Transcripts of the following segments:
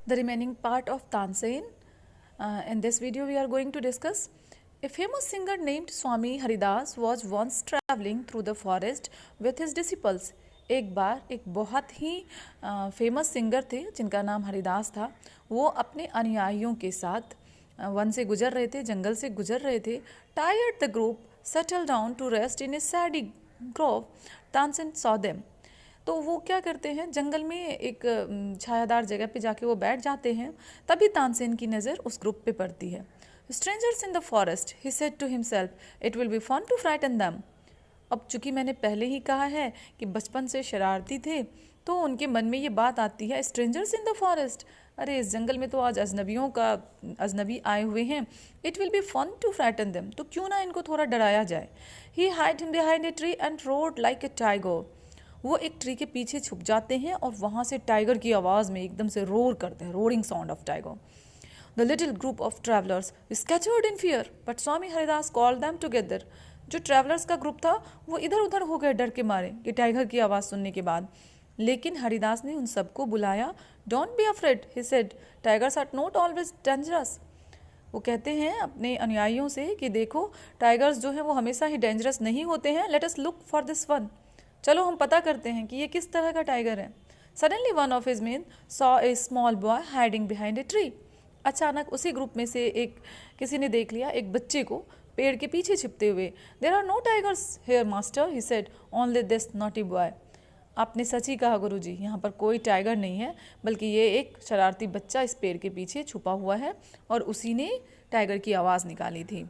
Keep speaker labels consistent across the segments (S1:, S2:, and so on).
S1: the remaining part of Tansen. In this video, we are going to discuss a famous singer named Swami Haridas was once traveling through the forest with his disciples. एक बार एक बहुत ही famous singer थे जिनका नाम हरिदास था। वो अपने अनुयायियों के साथ वन से गुजर रहे थे, जंगल से गुजर रहे थे। Tired the group settle down to rest in a shady grove. Tansen saw them. तो वो क्या करते हैं, जंगल में एक छायादार जगह पे जाके वो बैठ जाते हैं। तभी तानसेन की नज़र उस ग्रुप पे पड़ती है। Strangers in the forest, he said to himself, it will be fun to frighten them. अब चूंकि मैंने पहले ही कहा है कि बचपन से शरारती थे, तो उनके मन में ये बात आती है, स्ट्रेंजर्स इन द फॉरेस्ट, अरे इस जंगल में तो आज अजनबी आए हुए हैं। It will be fun to frighten them, तो क्यों ना इनको थोड़ा डराया जाए। He hide him behind a tree and roared like a tiger. वो एक ट्री के पीछे छुप जाते हैं और वहाँ से टाइगर की आवाज़ में एकदम से रोर करते हैं, roaring sound of tiger. The little group of travellers scattered in fear but Swami Haridas called them together. जो ट्रैवलर्स का ग्रुप था वो इधर उधर हो गए डर के मारे कि टाइगर की आवाज़ सुनने के बाद। लेकिन हरिदास ने उन सबको बुलाया। Don't be afraid, he said, tigers are not always dangerous. वो कहते हैं अपने अनुयायियों से कि देखो, टाइगर्स जो हैं वो हमेशा ही डेंजरस नहीं होते हैं। Let us look for this one, चलो हम पता करते हैं कि ये किस तरह का टाइगर है। Suddenly one of his main saw a small boy hiding behind a tree. अचानक उसी ग्रुप में से किसी ने देख लिया एक बच्चे को पेड़ के पीछे छिपते हुए। There are no tigers here master, he said, only this naughty boy. आपने सच ही कहा गुरुजी, यहाँ पर कोई टाइगर नहीं है, बल्कि ये एक शरारती बच्चा इस पेड़ के पीछे छुपा हुआ है और उसी ने टाइगर की आवाज़ निकाली थी।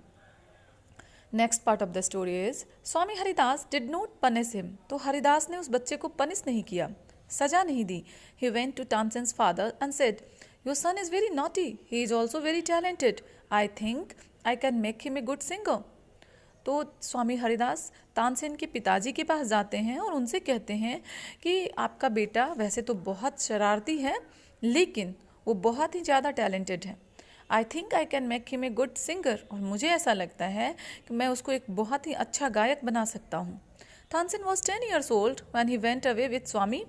S1: Next part of the story is Swami Haridas did not punish him. तो हरिदास ने उस बच्चे को पनिश नहीं किया, सजा नहीं दी। He went to Tansen's father and said, your son is very naughty, he is also very talented, I think I can make him a good singer. तो स्वामी हरिदास तानसेन के पिताजी के पास जाते हैं और उनसे कहते हैं कि आपका बेटा वैसे तो बहुत शरारती है, लेकिन वो बहुत ही ज़्यादा टैलेंटेड है। आई think I can make him a good singer, और मुझे ऐसा लगता है कि मैं उसको एक बहुत ही अच्छा गायक बना सकता हूँ। Tansen was 10 years old when he went away with Swami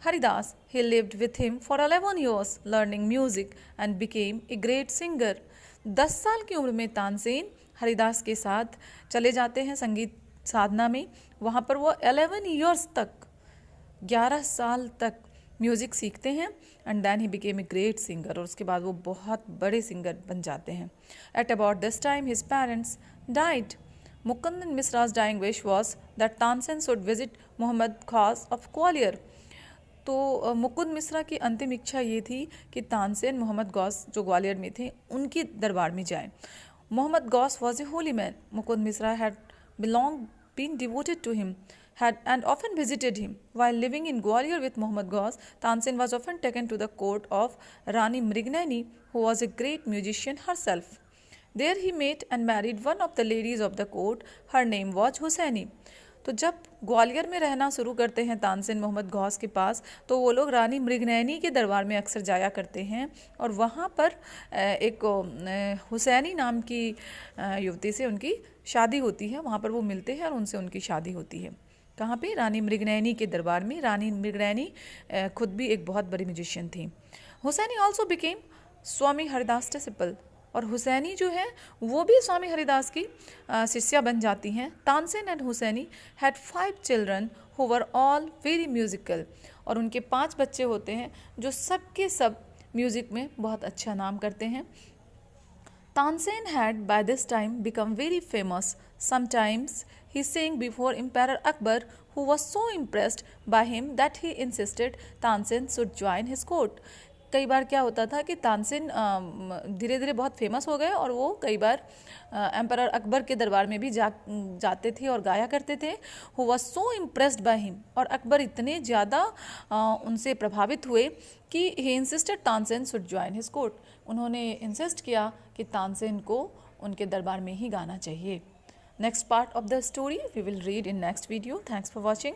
S1: Haridas. He lived with him for 11 years, learning music and became a great singer. 10 साल की उम्र में तानसेन हरिदास के साथ चले जाते हैं संगीत साधना में। वहाँ पर वो 11 years तक, 11 साल तक म्यूज़िक सीखते हैं। And then he became a great singer, और उसके बाद वो बहुत बड़े सिंगर बन जाते हैं। At about this time his parents died. Mukundan Mishra's dying wish was that Tansen should visit Mohammad Ghaus of Gwalior. तो मुकुंद मिश्रा की अंतिम इच्छा ये थी कि तानसेन मोहम्मद गौस जो ग्वालियर में थे उनके दरबार में जाएं। Mohammad Ghaus was a holy man. Mukund Mishra had been devoted to him, and often visited him. While living in Gwalior with Muhammad Ghaus, Tansen was often taken to the court of Rani Mrignani, who was a great musician herself. There he met and married one of the ladies of the court. Her name was Hussaini. तो जब ग्वालियर में रहना शुरू करते हैं तानसेन मोहम्मद गौस के पास, तो वो लोग रानी मृगनैनी के दरबार में अक्सर जाया करते हैं, और वहाँ पर एक हुसैनी नाम की युवती से उनकी शादी होती है। वहाँ पर वो मिलते हैं और उनसे उनकी शादी होती है। कहाँ पे? रानी मृगनैनी के दरबार में। रानी मृगनैनी खुद भी एक बहुत बड़ी म्यूजिशियन थी। हुसैनी ऑल्सो बिकेम स्वामी हरिदास डिसिपल, और हुसैनी जो है वो भी स्वामी हरिदास की शिष्या बन जाती हैं। Tansen and Husaini had 5 children who were all very musical, और उनके 5 बच्चे होते हैं जो सब के सब म्यूज़िक में बहुत अच्छा नाम करते हैं। Tansen had by this time become very famous. Sometimes he sang before Emperor Akbar, who was so impressed by him that he insisted Tansen should join his court. कई बार क्या होता था कि तानसेन धीरे धीरे बहुत फेमस हो गए, और वो कई बार एम्परर अकबर के दरबार में भी जाते थे और गाया करते थे। Who was so impressed by him, और अकबर इतने ज़्यादा उनसे प्रभावित हुए कि he insisted Tansen should join his court. उन्होंने इंसिस्ट किया कि तानसेन को उनके दरबार में ही गाना चाहिए। Next part of the story we will read in next video. Thanks for watching.